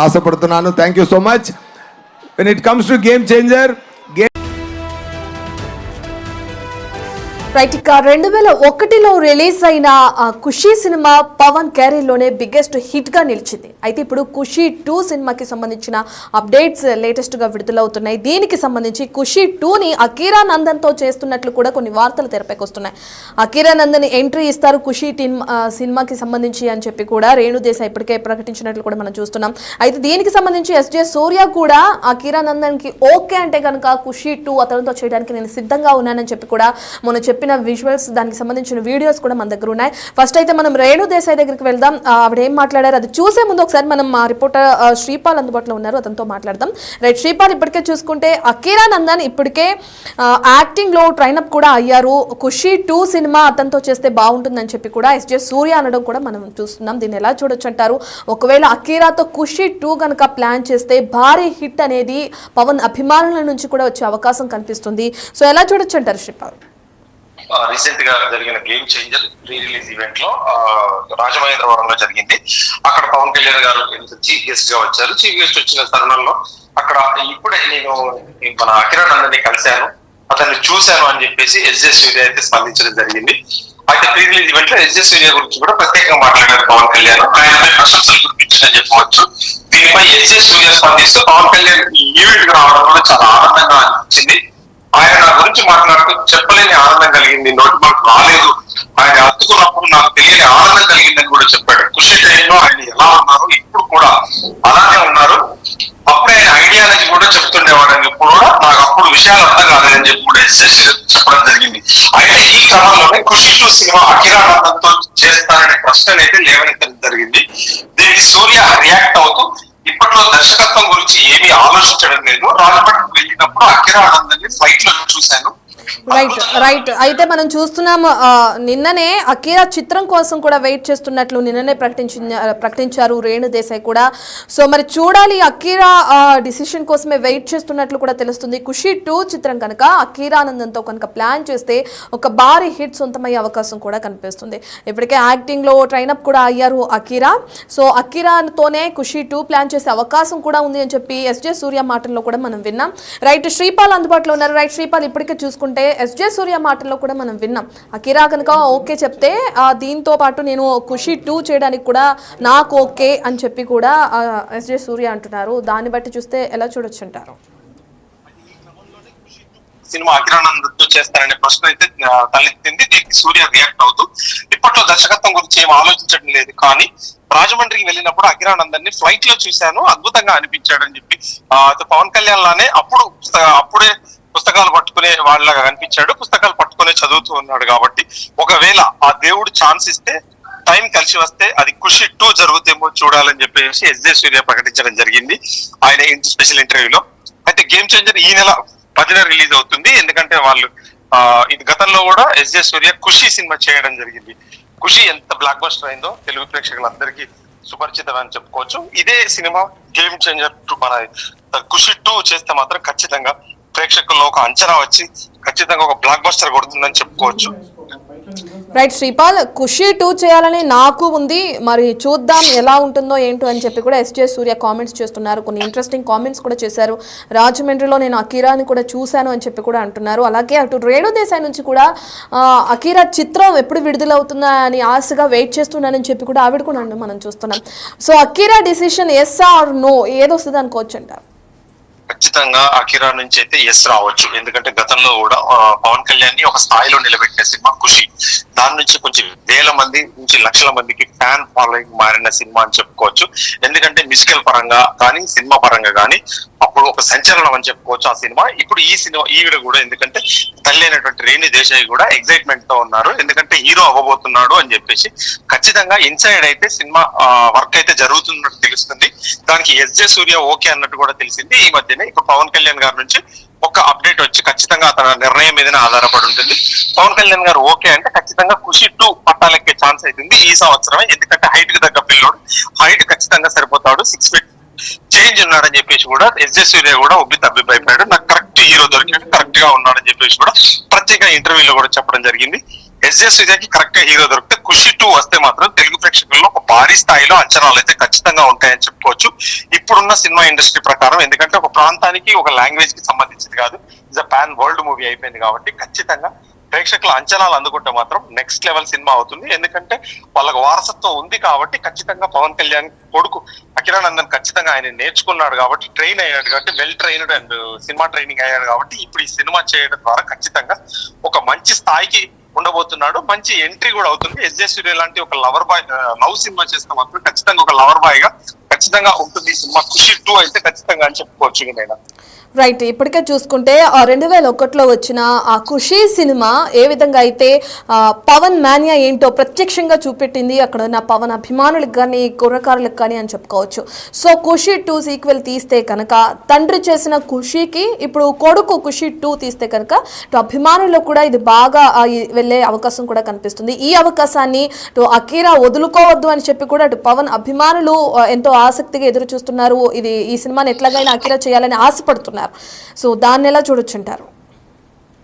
ఆశపడుతున్నాను. Thank you so much. When it comes to game changer, right, ఇక 2001లో release అయిన ఖుషీ cinema Pawan కెరీర్లోనే biggest hit గా నిలిచింది. అయితే ఇప్పుడు ఖుషీ 2 సినిమాకి సంబంధించిన అప్డేట్స్ లేటెస్ట్ గా విడుదలవుతున్నాయి. దీనికి సంబంధించి ఖుషీ 2ని అకీరా నందన్ తో చేస్తున్నట్లు కూడా కొన్ని వార్తలు తెరపైకి వస్తున్నాయి. అకీరా నందన్ ఎంట్రీ ఇస్తారు ఖుషీ సినిమాకి సంబంధించి అని చెప్పి కూడా రేణు దేశాయ్ ఇప్పటికే ప్రకటించినట్లు కూడా మనం చూస్తున్నాం. అయితే దీనికి సంబంధించి ఎస్జే సూర్య కూడా అకీరా నందన్ కి ఓకే అంటే కనుక ఖుషీ 2 అతనితో చేయడానికి నేను సిద్ధంగా ఉన్నానని చెప్పి కూడా మొన్న చెప్పిన విజువల్స్, దానికి సంబంధించిన వీడియోస్ కూడా మన దగ్గర ఉన్నాయి. ఫస్ట్ అయితే మనం రేణు దేశాయ్ దగ్గరికి వెళ్దాం. ఆవిడ ఏం మాట్లాడారు అది చూసే ముందు ఒకసారి మనం మా రిపోర్టర్ శ్రీపాల్ అందుబాటులో ఉన్నారు, అతనితో మాట్లాడదాం. రైట్ శ్రీపాల్, ఇప్పటికే చూసుకుంటే అకీరా నందన్ ఇప్పటికే యాక్టింగ్ లో ట్రైనప్ కూడా అయ్యారు. ఖుషీ 2 సినిమా అతనితో చేస్తే బాగుంటుందని చెప్పి కూడా ఎస్జే సూర్య అనడం కూడా మనం చూస్తున్నాం. దీన్ని ఎలా చూడొచ్చు అంటారు? ఒకవేళ అకీరాతో ఖుషీ 2 కనుక ప్లాన్ చేస్తే భారీ హిట్ అనేది పవన్ అభిమానుల నుంచి కూడా వచ్చే అవకాశం కనిపిస్తుంది. సో ఎలా చూడొచ్చు అంటారు శ్రీపాల్? రీసెంట్ గా జరిగిన game changer pre release event లో రాజమహేంద్రవరంలో జరిగింది. అక్కడ పవన్ కళ్యాణ్ గారు చీఫ్ గెస్ట్ గా వచ్చారు. చీఫ్ గెస్ట్ వచ్చిన తరుణంలో అక్కడ ఇప్పుడే నేను మన అకీరా నందన్ని కలిశాను, అతన్ని చూశాను అని చెప్పేసి ఎస్జే సూర్య అయితే స్పందించడం జరిగింది. అయితే ప్రీ రిలీజ్ ఈవెంట్ లో ఎస్జే సూర్య గురించి కూడా ప్రత్యేకంగా మాట్లాడారు పవన్ కళ్యాణ్. ఆయనపై ప్రశంసలు కురిపించిందని చెప్పవచ్చు. దీనిపై ఎస్జే సూర్య స్పందిస్తూ పవన్ కళ్యాణ్ ఈ ఈవెంట్ కి రావడం కూడా చాలా ఆనందంగా అనిపించింది. ఆయన నా గురించి మాట్లాడుతూ చెప్పలేని ఆనందం కలిగింది, నోటి మనకు రాలేదు, ఆయన హత్తుకున్నప్పుడు నాకు తెలియని ఆనందం కలిగిందని కూడా చెప్పాడు. ఖుషి టైంలో ఆయన ఎలా ఉన్నారు, ఇప్పుడు కూడా అలానే ఉన్నారు. అప్పుడు ఆయన ఐడియాలజీ కూడా చెప్తుండేవాడని, ఇప్పుడు కూడా నాకు అప్పుడు విషయాలు అర్థం కాలేదని చెప్పి కూడా చెప్పడం జరిగింది. అయితే ఈ క్రమంలోనే ఖుషి 2 సినిమా అకీరా నందన్తో చేస్తారనే ప్రశ్న అయితే లేవనెత్తడం జరిగింది. దీనికి సూర్య రియాక్ట్ అవుతూ ఇప్పట్లో దర్శకత్వం గురించి ఏమీ ఆలోచించడం లేదు, రాజమండ్రికి వెళ్ళినప్పుడు అకీరా నందన్ని ఫ్లైట్ లో చూశాను. రైట్ అయితే మనం చూస్తున్నాం, నిన్ననే అకీరా చిత్రం కోసం కూడా వెయిట్ చేస్తున్నట్లు నిన్ననే ప్రకటించారు రేణు దేశాయ్ కూడా. సో మరి చూడాలి, అకీరా డిసిషన్ కోసమే వెయిట్ చేస్తున్నట్లు కూడా తెలుస్తుంది. ఖుషీ 2 చిత్రం కనుక అకీరా నందన్తో కనుక ప్లాన్ చేస్తే ఒక భారీ హిట్ సొంతమయ్యే అవకాశం కూడా కనిపిస్తుంది. ఇప్పటికే యాక్టింగ్ లో ట్రైనప్ కూడా అయ్యారు అకీరా. సో అకీరాతోనే ఖుషీ 2 ప్లాన్ చేసే అవకాశం కూడా ఉంది అని చెప్పి ఎస్జే సూర్య మాటల్లో కూడా మనం విన్నాం. రైట్, శ్రీపాల్ అందుబాటులో ఉన్నారు. రైట్ శ్రీపాల్, ఇప్పటికే చూసుకుంటే ఎస్జే సూర్య మాటల్లో కూడా మనం విన్నాం, అకీరా కనుక ఓకే చెప్తే దీంతో పాటు నేను ఖుషీ 2 చేయడానికి కూడా నాకు ఓకే అని చెప్పి కూడా ఎస్జే సూర్య అంటున్నారు. దాన్ని బట్టి చూస్తే ఎలా చూడొచ్చు అంటారు? సినిమా అకీరా నందన్తో చేస్తారనే ప్రశ్న అయితే తలెత్తింది. దీనికి సూర్య రియాక్ట్ అవుతూ ఇప్పట్లో దర్శకత్వం గురించి ఏం ఆలోచించడం లేదు, కానీ రాజమండ్రికి వెళ్ళినప్పుడు అకీరా నందన్ని ఫ్లైట్ లో చూశాను, అద్భుతంగా అనిపించాడని చెప్పి పవన్ కళ్యాణ్ లానే అప్పుడే పుస్తకాలు పట్టుకునే వాళ్ళగా కనిపించాడు, పుస్తకాలు పట్టుకునే చదువుతూ ఉన్నాడు. కాబట్టి ఒకవేళ ఆ దేవుడు ఛాన్స్ ఇస్తే, టైం కలిసి వస్తే అది ఖుషీ 2 జరుగుతేమో చూడాలని చెప్పేసి ఎస్జే సూర్య ప్రకటించడం జరిగింది ఆయన స్పెషల్ ఇంటర్వ్యూలో. అయితే గేమ్ చేంజర్ ఈ నెల 10న రిలీజ్ అవుతుంది. ఎందుకంటే వాళ్ళు ఇది గతంలో కూడా ఎస్జే సూర్య ఖుషీ సినిమా చేయడం జరిగింది. ఖుషి ఎంత బ్లాక్ బస్టర్ అయిందో తెలుగు ప్రేక్షకులందరికీ సుపరిచితం అని చెప్పుకోవచ్చు. ఇదే సినిమా గేమ్ చేంజర్ మన ఖుషి 2 చేస్తే మాత్రం ఖచ్చితంగా ప్రేక్షకుల్లో ఒక అంచనా వచ్చి ఖచ్చితంగా ఒక బ్లాక్ బస్టర్ కొడుతుందని చెప్పుకోవచ్చు. రైట్ శ్రీపాల్, ఖుషీ 2 చేయాలని నాకు ఉంది, మరి చూద్దాం ఎలా ఉంటుందో ఏంటో అని చెప్పి కూడా ఎస్జే సూర్య కామెంట్స్ చేస్తున్నారు. కొన్ని ఇంట్రెస్టింగ్ కామెంట్స్ కూడా చేశారు. రాజమండ్రిలో నేను అకీరాని కూడా చూశాను అని చెప్పి కూడా అంటున్నారు. అలాగే అటు రేణు దేశాయ్ నుంచి కూడా అకీరా చిత్రం ఎప్పుడు విడుదలవుతుందా అని ఆశగా వెయిట్ చేస్తున్నానని చెప్పి కూడా ఆవిడ కూడా మనం చూస్తున్నాం. So Akira decision yes or no ఏదొస్తుంది అనుకోవచ్చు అంటారు? ఖచ్చితంగా అకీరా నుంచి అయితే ఎస్ రావచ్చు. ఎందుకంటే గతంలో కూడా పవన్ కళ్యాణ్ ని ఒక స్థాయిలో నిలబెట్టిన సినిమా ఖుషి. దాని నుంచి కొంచెం వేల మంది నుంచి లక్షల మందికి ఫ్యాన్ ఫాలోయింగ్ మారిన సినిమా అని చెప్పుకోవచ్చు. ఎందుకంటే మ్యూజికల్ పరంగా కానీ సినిమా పరంగా కానీ అప్పుడు ఒక సంచలనం అని చెప్పుకోవచ్చు ఆ సినిమా. ఇప్పుడు ఈ సినిమా ఈవిడ కూడా, ఎందుకంటే తల్లి అయినటువంటి రేణు దేశాయ్ కూడా ఎక్సైట్మెంట్ తో ఉన్నారు, ఎందుకంటే హీరో అవ్వబోతున్నాడు అని చెప్పేసి. ఖచ్చితంగా ఇన్సైడ్ అయితే సినిమా వర్క్ అయితే జరుగుతున్నట్టు తెలుస్తుంది. దానికి ఎస్జే సూర్య ఓకే అన్నట్టు కూడా తెలిసింది ఈ మధ్యనే. ఇప్పుడు పవన్ కళ్యాణ్ గారి నుంచి ఒక అప్డేట్ వచ్చి ఖచ్చితంగా అతని నిర్ణయం మీదనే ఆధారపడి ఉంటుంది. పవన్ కళ్యాణ్ గారు ఓకే అంటే ఖచ్చితంగా ఖుషి 2 పట్టాలెక్కే ఛాన్స్ అవుతుంది ఈ సంవత్సరమే. ఎందుకంటే హైట్ కి తగ్గ పిల్లోడు, హైట్ ఖచ్చితంగా సరిపోతాడు, 6 feet చేంజ్ ఉన్నాడని చెప్పేసి కూడా ఎస్జే సూర్య కూడా ఉబ్బి తబ్బిపోయిపోయాడు. నాకు కరెక్ట్ హీరో దొరికాడు, కరెక్ట్ గా ఉన్నాడని చెప్పేసి కూడా ప్రత్యేక ఇంటర్వ్యూలో కూడా చెప్పడం జరిగింది. ఎస్జే సూర్యకి కరెక్ట్ గా హీరో దొరికితే ఖుషి 2 వస్తే మాత్రం తెలుగు ప్రేక్షకుల్లో ఒక భారీ స్థాయిలో అంచనాలు అయితే ఖచ్చితంగా ఉంటాయని చెప్పుకోవచ్చు ఇప్పుడున్న సినిమా ఇండస్ట్రీ ప్రకారం. ఎందుకంటే ఒక ప్రాంతానికి ఒక లాంగ్వేజ్ కి సంబంధించింది కాదు, it's a pan world movie అయిపోయింది కాబట్టి ఖచ్చితంగా ప్రేక్షకుల అంచనాలు అందుకుంటే మాత్రం నెక్స్ట్ లెవెల్ సినిమా అవుతుంది. ఎందుకంటే వాళ్ళకి వారసత్వం ఉంది కాబట్టి ఖచ్చితంగా పవన్ కళ్యాణ్ కొడుకు అఖిరానందన్ ఖచ్చితంగా ఆయన నేర్చుకున్నాడు కాబట్టి, ట్రైన్ అయ్యాడు కాబట్టి, well trained and cinema training అయ్యాడు కాబట్టి ఇప్పుడు ఈ సినిమా చేయడం ద్వారా ఖచ్చితంగా ఒక మంచి స్థాయికి ఉండబోతున్నాడు. మంచి ఎంట్రీ కూడా అవుతుంది. ఎస్జే సూర్య లాంటి ఒక లవర్ బాయ్ లవ్ సినిమా చేస్తే మాత్రం ఖచ్చితంగా ఒక లవర్ బాయ్ గా ఖచ్చితంగా ఉంటుంది ఈ సినిమా. ఖుషి 2 అయితే ఖచ్చితంగా అని చెప్పుకోవచ్చు నేను. రైట్, ఇప్పటికే చూసుకుంటే 2001లో వచ్చిన ఆ ఖుషీ సినిమా ఏ విధంగా అయితే పవన్ మానియా ఏంటో ప్రత్యక్షంగా చూపెట్టింది అక్కడ ఉన్న పవన్ అభిమానులకు కానీ కుర్రకారులకు కానీ అని చెప్పుకోవచ్చు. సో ఖుషీ 2 సీక్వెల్ తీస్తే కనుక తండ్రి చేసిన ఖుషీకి ఇప్పుడు కొడుకు ఖుషీ 2 తీస్తే కనుక అభిమానులకు కూడా ఇది బాగా వెళ్ళే అవకాశం కూడా కనిపిస్తుంది. ఈ అవకాశాన్ని అకీరా వదులుకోవద్దు అని చెప్పి కూడా అటు పవన్ అభిమానులు ఎంతో ఆసక్తిగా ఎదురు చూస్తున్నారు. ఈ సినిమాని ఎట్లాగైనా అకీరా చేయాలని ఆశపడుతున్నారు. సో దాన్ని ఎలా చూడొచ్చుంటారు?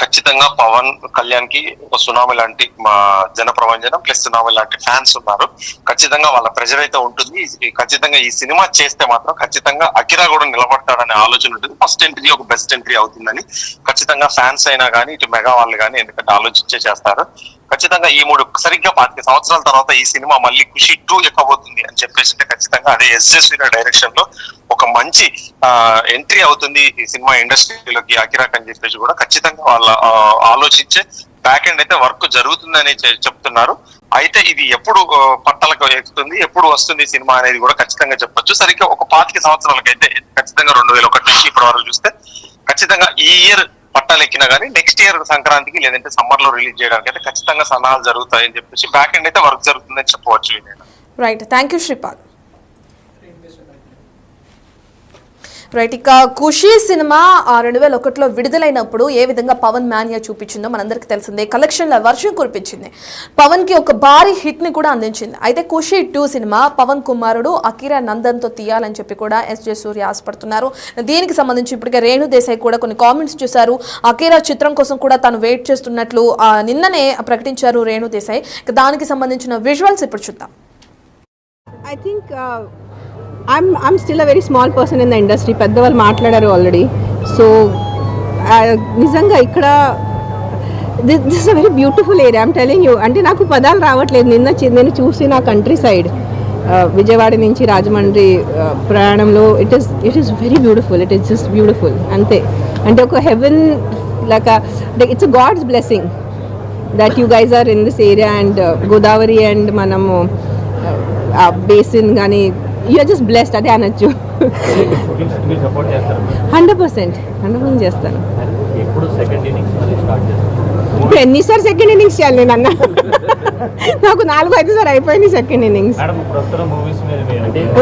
ఖచ్చితంగా పవన్ కళ్యాణ్ కి ఒక సునామీ లాంటి మా జన ప్రపంచం ప్లస్ సునామీ లాంటి ఫ్యాన్స్ ఉన్నారు. ఖచ్చితంగా వాళ్ళ ప్రెజర్ అయితే ఉంటుంది. ఖచ్చితంగా ఈ సినిమా చేస్తే మాత్రం ఖచ్చితంగా అకిరా కూడా నిలబడతాడనే ఆలోచన ఉంటుంది. ఫస్ట్ ఎంట్రీ ఒక బెస్ట్ ఎంట్రీ అవుతుందని ఖచ్చితంగా ఫ్యాన్స్ అయినా కానీ ఇటు మెగా వాళ్ళు కానీ ఎందుకంటే ఆలోచించే చేస్తారు. ఖచ్చితంగా ఈ సరిగ్గా 25 సంవత్సరాల తర్వాత ఈ సినిమా మళ్ళీ ఖుషి 2 ఎక్కబోతుంది అని చెప్పేసి ఖచ్చితంగా అదే ఎస్జే సూర్య డైరెక్షన్ లో ఒక మంచి ఎంట్రీ అవుతుంది ఈ సినిమా ఇండస్ట్రీలోకి అకిరాక్ అని చెప్పేసి కూడా ఖచ్చితంగా వాళ్ళ ఆలోచించే బ్యాక్ ఎండ్ అయితే వర్క్ జరుగుతుందని చెప్తున్నారు. అయితే ఇది ఎప్పుడు పట్టాలకు ఎక్కుతుంది, ఎప్పుడు వస్తుంది సినిమా అనేది కూడా ఖచ్చితంగా చెప్పొచ్చు. సరిగ్గా ఒక 25 సంవత్సరాలకైతే ఖచ్చితంగా 2001 నుంచి ఇప్పటి వరకు చూస్తే ఖచ్చితంగా ఈ ఇయర్ పట్టాలు ఎక్కినా కానీ నెక్స్ట్ ఇయర్ సంక్రాంతికి లేదంటే సమ్మర్ లో రిలీజ్ చేయడానికి అయితే ఖచ్చితంగా సన్నాహాలు జరుగుతాయని చెప్పేసి బ్యాక్ ఎండ్ అయితే వర్క్ జరుగుతుందని చెప్పవచ్చు. Right, thank you Sripal. Right, ఇక ఖుషీ సినిమా 2001లో విడుదలైనప్పుడు ఏ విధంగా పవన్ మానియా చూపించిందో మనందరికీ తెలిసిందే. కలెక్షన్ల వర్షం కురిపించింది, పవన్ కి ఒక భారీ హిట్ ని కూడా అందించింది. అయితే ఖుషీ 2 సినిమా పవన్ కుమారుడు అకీరా నందన్ తో తీయాలని చెప్పి కూడా ఎస్జే సూర్య ఆశపడుతున్నారు. దీనికి సంబంధించి ఇప్పటికే రేణు దేశాయ్ కూడా కొన్ని కామెంట్స్ చేశారు. అకీరా చిత్రం కోసం కూడా తాను వెయిట్ చేస్తున్నట్లు నిన్ననే ప్రకటించారు రేణు దేశాయ్. దానికి సంబంధించిన విజువల్స్ ఇప్పుడు చూద్దాం. I think I'm still a very small person in the industry. పెద్దవాళ్ళు మాట్లాడారు ఆల్రెడీ. సో నిజంగా ఇక్కడ this is a very beautiful area. I'm telling you, అంటే నాకు పదాలు రావట్లేదు. నేను చూసిన కంట్రీ సైడ్ విజయవాడ నుంచి రాజమండ్రి ప్రయాణంలో it is very beautiful. It is just beautiful అంతే. అంటే ఒక heaven like it's a god's blessing that you guys are in this area. And Godavari and మనము బేసిన్ కానీ యూఆర్ జస్ట్ బ్లెస్డ్ అదే అనొచ్చు. 100% చేస్తాను. ఇప్పుడు ఎన్నిసార్లు సెకండ్ ఇన్నింగ్స్ చేయాలి నేను అన్న? నాకు 4-5 సార్లు అయిపోయింది సెకండ్ ఇన్నింగ్స్.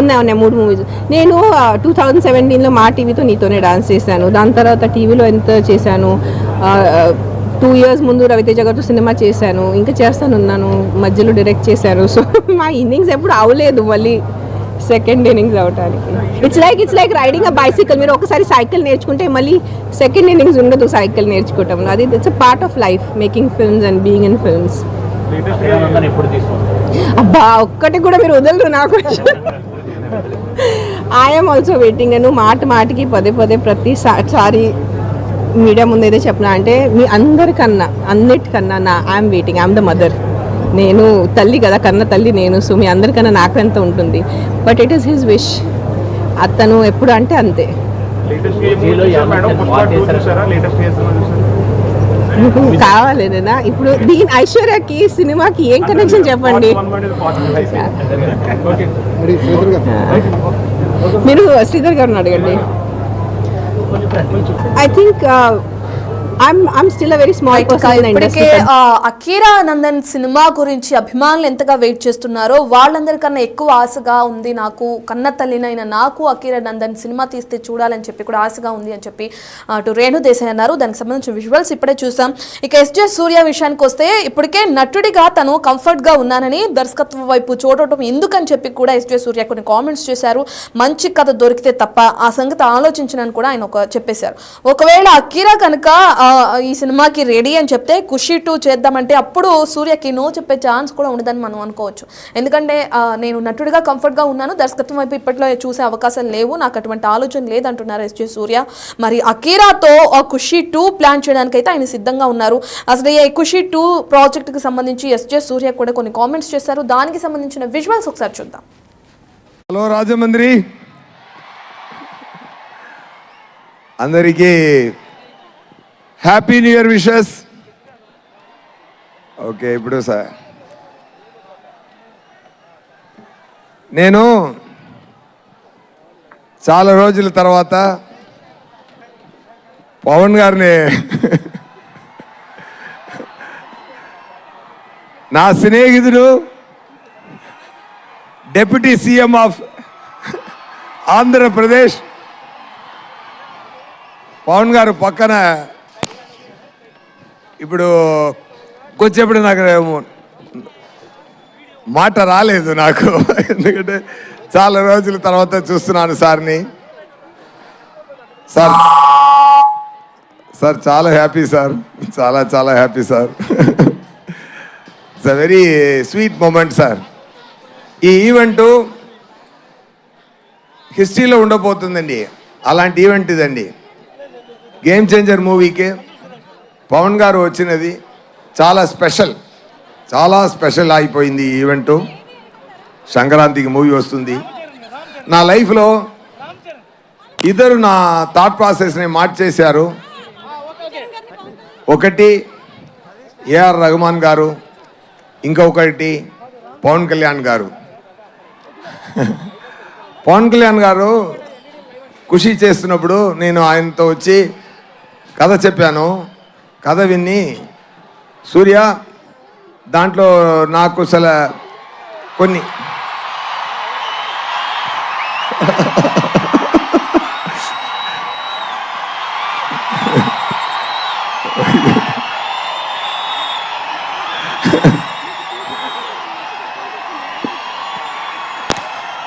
ఉన్నాయి 3 మూవీస్. నేను 2017లో మా టీవీతో నీతోనే డాన్స్ చేశాను. దాని తర్వాత టీవీలో ఎంత చేశాను. 2 years ముందు రవితేజ గారితో సినిమా చేశాను, ఇంకా చేస్తానున్నాను, మధ్యలో డైరెక్ట్ చేశాను. సో మా ఇన్నింగ్స్ ఎప్పుడు అవలేదు మళ్ళీ సెకండ్ ఇన్నింగ్స్ అవటానికి. It's like riding a bicycle. మీరు ఒకసారి సైకిల్ నేర్చుకుంటే మళ్ళీ సెకండ్ ఇన్నింగ్స్ ఉండదు సైకిల్ నేర్చుకోవటం. అది it's a part of life, making films and being in films. అబ్బా ఒక్కటి కూడా మీరు వదలరు నాకు. I'm also waiting. నేను మాటికి పదే ప్రతిసారి మీడియా ముందు అయితే చెప్పినా అంటే మీ అన్నిటికన్నా I'm waiting. I'm the mother. నేను తల్లి కదా, కన్న తల్లి నేను. సో మీ అందరికన్నా నాకు ఎంత ఉంటుంది. But it is his wish. అతను ఎప్పుడు అంటే అంతే. కావాలేనా ఇప్పుడు దీని ఐశ్వర్యకి సినిమాకి ఏం కనెక్షన్ చెప్పండి. మీరు శ్రీధర్ గారిని అడగండి. I think I'm still a very small person in the industry. Akira Nandan సినిమా గురించి అభిమానులు ఎంతగా వెయిట్ చేస్తున్నారో వాళ్ళందరికన్నా ఎక్కువ ఆశగా ఉంది నాకు. కన్న తల్లినైనా నాకు అకీరా నందన్ సినిమా తీస్తే చూడాలని చెప్పి కూడా ఆశగా ఉంది అని చెప్పి అటు రేణు దేశాయ్ అన్నారు. దానికి సంబంధించిన విజువల్స్ ఇప్పుడే చూసాం. ఇక ఎస్జే సూర్య విషయానికి వస్తే ఇప్పటికే నటుడిగా తను కంఫర్ట్ గా ఉన్నానని దర్శకత్వం వైపు చూడటం ఎందుకని చెప్పి కూడా ఎస్జే సూర్య కొన్ని కామెంట్స్ చేశారు. మంచి కథ దొరికితే తప్ప ఆ సంగతి ఆలోచించనని కూడా ఆయన చెప్పేశారు. ఒకవేళ అకీరా కనుక ఈ సినిమాకి రెడీ అని చెప్తే ఖుషి 2 చేద్దామంటే అప్పుడు సూర్యకి నో చెప్పే ఛాన్స్ కూడా ఉండదని మనం అనుకోవచ్చు. ఎందుకంటే నేను నటుడిగా కంఫర్ట్గా ఉన్నాను, దర్శకత్వం వైపు ఇప్పట్లో చూసే అవకాశాలు లేవు, నాకు అటువంటి ఆలోచన లేదంటున్నారు ఎస్జే సూర్య. మరి అకీరాతో ఖుషి 2 ప్లాన్ చేయడానికి అయితే ఆయన సిద్ధంగా ఉన్నారు. అసలు ఈ ఖుషి 2 ప్రాజెక్ట్కి సంబంధించి ఎస్జే సూర్య కూడా కొన్ని కామెంట్స్ చేశారు. దానికి సంబంధించిన విజువల్స్ ఒకసారి చూద్దాం. హలో రాజమండ్రి, అందరికీ happy new year wishes. Okay, ఇప్పుడు సార్ నేను చాలా రోజుల తర్వాత పవన్ గారిని నా స్నేహితుడు deputy CM of Andhra Pradesh Pavan garu పక్కన ఇప్పుడు కొంచెప్పుడు నాకు మాట రాలేదు నాకు, ఎందుకంటే చాలా రోజుల తర్వాత చూస్తున్నాను సార్ని. సార్ సార్ చాలా హ్యాపీ సార్, చాలా చాలా happy sir. It's a very sweet moment sir. ఈ ఈవెంటు హిస్టరీలో ఉండబోతుందండి. అలాంటి ఈవెంట్ ఇదండి. గేమ్ చేంజర్ మూవీకి పవన్ గారు వచ్చినది చాలా స్పెషల్, చాలా స్పెషల్ అయిపోయింది ఈ ఈవెంటు. సంక్రాంతికి మూవీ వస్తుంది. నా లైఫ్లో ఇద్దరు నా థాట్ ప్రాసెస్ని మార్చేశారు. ఒకటి ఏఆర్ రెహమాన్ గారు, ఇంకొకటి పవన్ కళ్యాణ్ గారు. పవన్ కళ్యాణ్ గారు ఖుషి చేస్తున్నప్పుడు నేను ఆయనతో వచ్చి కథ చెప్పాను. కథ విని సూర్య దాంట్లో నాకు అసలు కొన్ని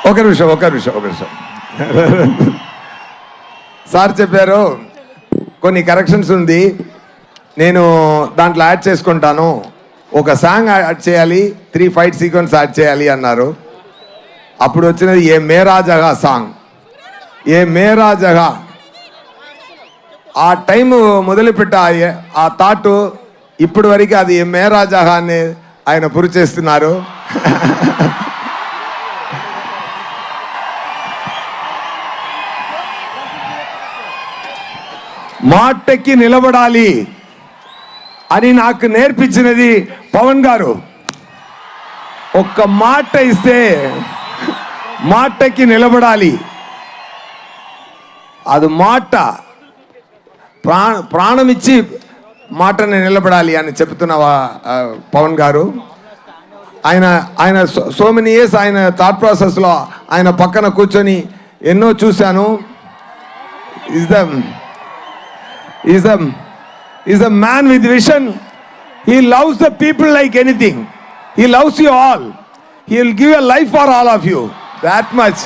ఒక నిమిషం సార్ చెప్పారు కొన్ని కరెక్షన్స్ ఉంది, నేను దాంట్లో యాడ్ చేసుకుంటాను, ఒక సాంగ్ యాడ్ చేయాలి, 3 ఫైట్ సీక్వెన్స్ యాడ్ చేయాలి అన్నారు. అప్పుడు వచ్చినది ఏ మేరా జగా సాంగ్. ఏ మేరా జగా ఆ టైం మొదలుపెట్ట ఆ థాట్ ఇప్పటి వరకు అది ఏ మేరా జగా అని ఆయన పురు చేస్తున్నారు. మాటకి నిలబడాలి అని నాకు నేర్పించినది పవన్ గారు. ఒక్క మాట ఇస్తే మాటకి నిలబడాలి. అది మాట ప్రాణం ఇచ్చి మాటని నిలబడాలి అని చెప్తున్న పవన్ గారు. ఆయన సో మెనీ ఇయర్స్ ఆయన థాట్ ప్రాసెస్లో ఆయన పక్కన కూర్చొని ఎన్నో చూశాను. He's a man with vision. He loves the people like anything. He loves you all. He will give a life for all of you. That much.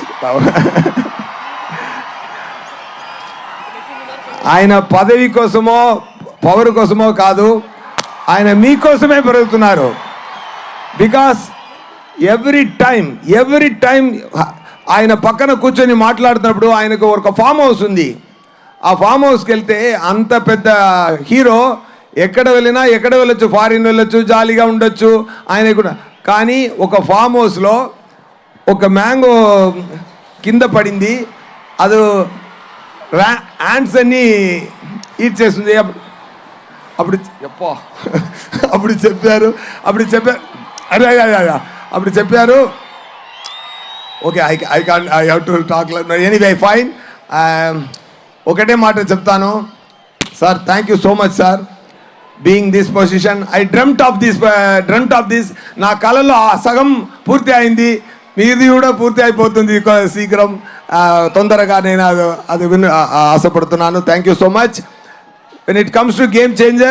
ఆయన పదవి కోసమో పవర్ కోసమో కాదు, ఆయన మీకోసమే పెరుగుతున్నారు. బికాస్ ఎవ్రీ టైం ఆయన పక్కన కూర్చొని మాట్లాడుతున్నప్పుడు ఆయనకు ఒక ఫామ్ హౌస్ ఉంది. ఆ ఫామ్ హౌస్కి వెళ్తే అంత పెద్ద హీరో ఎక్కడ వెళ్ళొచ్చు, ఫారిన్ వెళ్ళొచ్చు, జాలీగా ఉండొచ్చు ఆయన కూడా. కానీ ఒక ఫామ్ హౌస్లో ఒక మ్యాంగో కింద పడింది, అది యాంట్స్ అన్ని ఈట్ చేస్తుంది. అప్పుడు చెప్పారు okay, I have to talk anyway fine. ఒకటే మాట చెప్తాను sir, thank you so much sir being this position. I dreamt of this. నా కళలో ఆ సగం పూర్తి అయింది, మీది కూడా పూర్తి అయిపోతుంది శీఘ్రం, తొందరగా. నేను అది ఆశపడుతున్నాను. Thank you so much. When it comes to game changer